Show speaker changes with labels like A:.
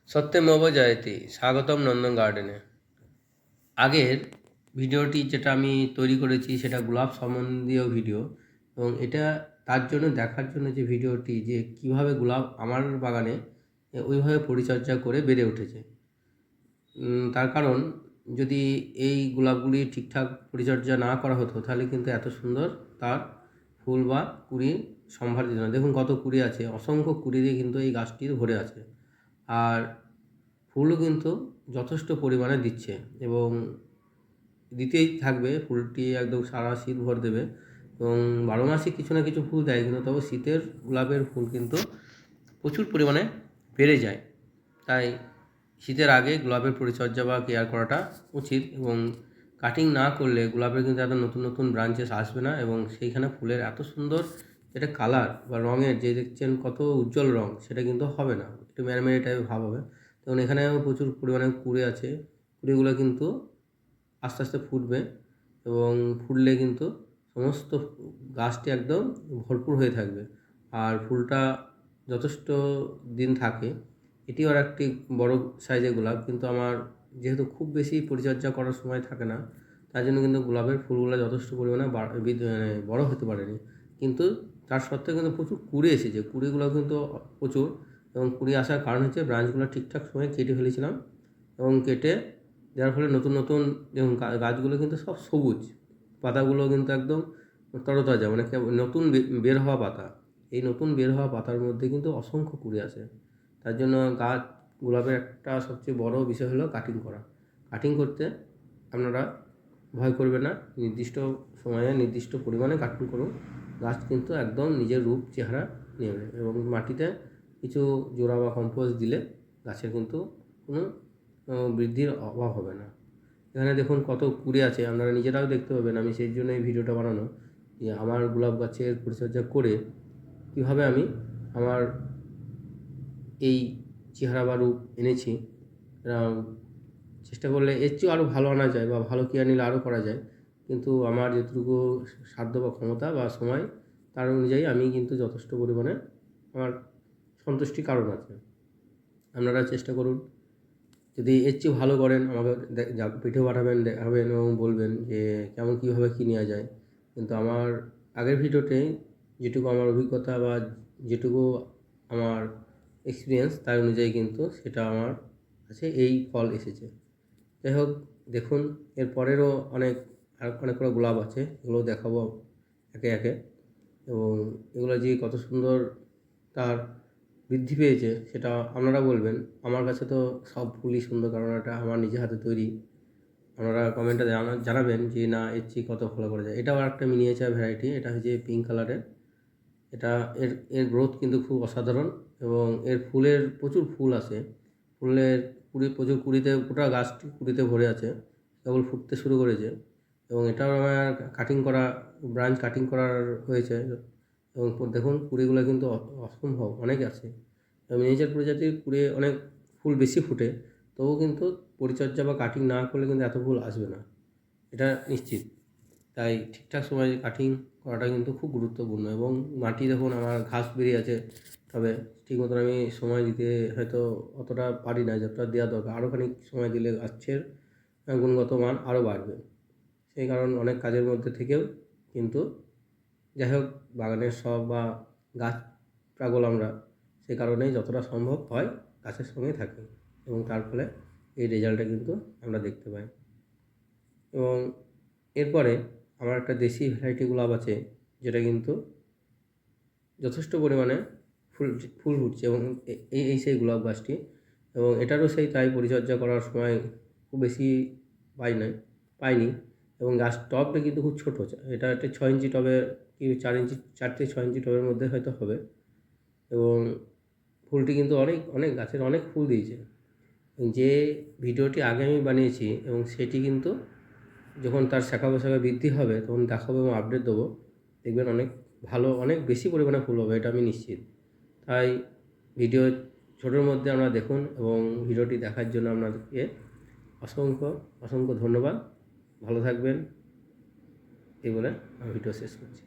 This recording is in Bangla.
A: সত্যমেব জয়তে, স্বাগতম নন্দন গার্ডেনে। আগের ভিডিওটি যেটা আমি তৈরি করেছি সেটা গোলাপ সম্বন্ধীয় ভিডিও, এবং এটা তার জন্য দেখার জন্য যে ভিডিওটি, যে কিভাবে গোলাপ আমার বাগানে ওইভাবে পরিচর্যা করে বেড়ে উঠেছে। তার কারণ, যদি এই গোলাপগুলি ঠিকঠাক পরিচর্যা না করা হতো তাহলে কিন্তু এত সুন্দর তার ফুল বা কুড়ি সম্ভার দিত না। দেখুন কত কুড়ি আছে, অসংখ্য কুড়ি দিয়ে কিন্তু এই গাছটি ভরে আছে। আর ফুলও কিন্তু যথেষ্ট পরিমাণে দিচ্ছে এবং দিতেই থাকবে। ফুলটি একদম সারা শীত ভর দেবে এবং 12 মাসে কিছু না কিছু ফুল দেয়, কিন্তু তবে শীতের গোলাপের ফুল কিন্তু প্রচুর পরিমাণে বেড়ে যায়। তাই শীতের আগে গোলাপের পরিচর্যা বা কেয়ার করাটা উচিত, এবং কাটিং না করলে গোলাপের কিন্তু এত নতুন নতুন ব্রাঞ্চেস আসবে না, এবং সেইখানে ফুলের এত সুন্দর যেটা কালার বা রঙের, যে দেখছেন কত উজ্জ্বল রঙ, সেটা কিন্তু হবে না, একটু ম্যারমেরি টাইপের ভাব হবে। তখন এখানেও প্রচুর পরিমাণে কুড়ে আছে, কুড়িগুলো কিন্তু আস্তে আস্তে ফুটবে এবং ফুটলে কিন্তু সমস্ত গাছটি একদম ভরপুর হয়ে থাকবে। আর ফুলটা যথেষ্ট দিন থাকে। এটিও আর একটি বড় সাইজের গোলাপ, কিন্তু আমার যেহেতু খুব বেশি পরিচর্যা করার সময় থাকে না, তার জন্য কিন্তু গোলাপের ফুলগুলো যথেষ্ট পরিমাণে বড় হতে পারেনি। কিন্তু তার সত্ত্বেও কিন্তু প্রচুর কুড়ি এসেছে, কুড়িগুলো কিন্তু প্রচুর। এবং কুড়ি আসার কারণ হচ্ছে ব্রাঞ্চগুলো ঠিকঠাক সময়ে কেটে ফেলেছিলাম, এবং কেটে যার ফলে নতুন নতুন যেমন গাছগুলো কিন্তু সব সবুজ, পাতাগুলো কিন্তু একদম তরতাজা, মানে নতুন বের হওয়া পাতা। এই নতুন বের হওয়া পাতার মধ্যে কিন্তু অসংখ্য কুড়ি আসে। তার জন্য গাছ গোলাপের একটা সবচেয়ে বড় বিষয় হলো কাটিং করা। কাটিং করতে আপনারা ভয় করবে না, নির্দিষ্ট সময়ে নির্দিষ্ট পরিমাণে কাটিং করুন, গাছ কিন্তু একদম নিজের রূপ চেহারা নেবে। এবং মাটিতে কিছু জোড়া বা কম্পোস্ট দিলে গাছের কিন্তু কোনো বৃদ্ধির অভাব হবে না। এখানে দেখুন কত কুড়ি আছে, আপনারা নিজেরাও দেখতে পাবেন। আমি সেই জন্য এই ভিডিওটা বানানো, যে আমার গোলাপ গাছের পরিচর্যা করে কীভাবে আমি আমার এই চেহারা বা রূপ এনেছি। চেষ্টা করলে এর চেয়েও আরও ভালো আনা যায় বা ভালো কেয়ার নিলে আরও করা যায়, কিন্তু আমার যেটুকু সাধ্য বা ক্ষমতা বা সময়, তার অনুযায়ী আমি কিন্তু যথেষ্ট পরিমাণে আমার সন্তুষ্টির কারণ আছে। আপনারা চেষ্টা করুন, যদি এর চেয়ে ভালো করেন আমাকে ভিডিও পাঠাবেন, দেখাবেন এবং বলবেন যে কেমন কীভাবে কী নেওয়া যায়। কিন্তু আমার আগের ভিডিওতে যেটুকু আমার অভিজ্ঞতা বা যেটুকু আমার এক্সপিরিয়েন্স, তার অনুযায়ী কিন্তু সেটা আমার কাছে এই ফল এসেছে। যাই হোক, দেখুন এর পরেরও অনেকগুলো গোলাপ আছে, এগুলো দেখাবো একে একে। এবং এগুলো যে কত সুন্দর তার বৃদ্ধি পেয়েছে সেটা আপনারা বলবেন। আমার কাছে তো সব ফুলই সুন্দর, কারণ এটা আমার নিজের হাতে তৈরি। আপনারা কমেন্টে জানাবেন যে না, এর চেয়ে কত ভালো করা যায়। এটাও একটা মিনিয়েচার ভ্যারাইটি, এটা হচ্ছে পিঙ্ক কালারের। এটা এর গ্রোথ কিন্তু খুব অসাধারণ, এবং এর ফুলের প্রচুর ফুল আসে। ফুলের প্রচুর কুড়িতে, গোটা গাছটি কুড়িতে ভরে আছে, কেবল ফুটতে শুরু করেছে। এবং এটাও আমার কাটিং করা, ব্রাঞ্চ কাটিং করার হয়েছে। এবং দেখুন কুড়িগুলো কিন্তু অসম্ভব অনেক আছে। মিনিয়েচার প্রজাতির কুড়ি অনেক ফুল বেশি ফুটে, তবুও কিন্তু পরিচর্যা বা কাটিং না করলে কিন্তু এত ফুল আসবে না, এটা নিশ্চিত। তাই ঠিকঠাক সময়ে কাটিং করাটা কিন্তু খুব গুরুত্বপূর্ণ। এবং মাটি দেখুন আমার ঘাস বেরিয়ে আছে, তবে ঠিক মতন আমি সময় দিতে হয়তো অতটা পারি না যতটা দেওয়া দরকার। আরও খানিক সময় দিলে গাছের গুণগত মান আরও বাড়বে। সেই কারণ অনেক কাজের মধ্যে থেকেও কিন্তু, যাই হোক, বাগানের শখ বা গাছ পাগল আমরা, সে কারণেই যতটা সম্ভব হয় গাছের সঙ্গে থাকি, এবং তার ফলে এই রেজাল্টটা কিন্তু আমরা দেখতে পাই। এবং এরপরে আমার একটা দেশি ভ্যারাইটি গোলাপ আছে, যেটা কিন্তু যথেষ্ট পরিমাণে ফুল ফুটছে, এবং এই সেই গোলাপ গাছটি। এবং এটারও সেই তাই পরিচর্যা করার সময় খুব বেশি পাইনি। এবং গাছ টবটা কিন্তু খুব ছোটো, এটা একটা 6 ইঞ্চি টবে কি 4 ইঞ্চি, 4 থেকে 6 ইঞ্চি টবের মধ্যে হয়তো হবে। এবং ফুলটি কিন্তু অনেক গাছের অনেক ফুল দিয়েছে। যে ভিডিওটি আগে আমি বানিয়েছি, এবং সেটি কিন্তু যখন তার শাখা প্রশাখা বৃদ্ধি হবে তখন দেখাবো এবং আপডেট দেবো। দেখবেন অনেক ভালো, অনেক বেশি পরিমাণে ফুল হবে, এটা আমি নিশ্চিত। তাই ভিডিও ছোটোর মধ্যে আপনারা দেখুন, এবং ভিডিওটি দেখার জন্য আপনাদেরকে অসংখ্য ধন্যবাদ। ভালো থাকবেন, এই বলে আমি ভিডিও শেষ করছি।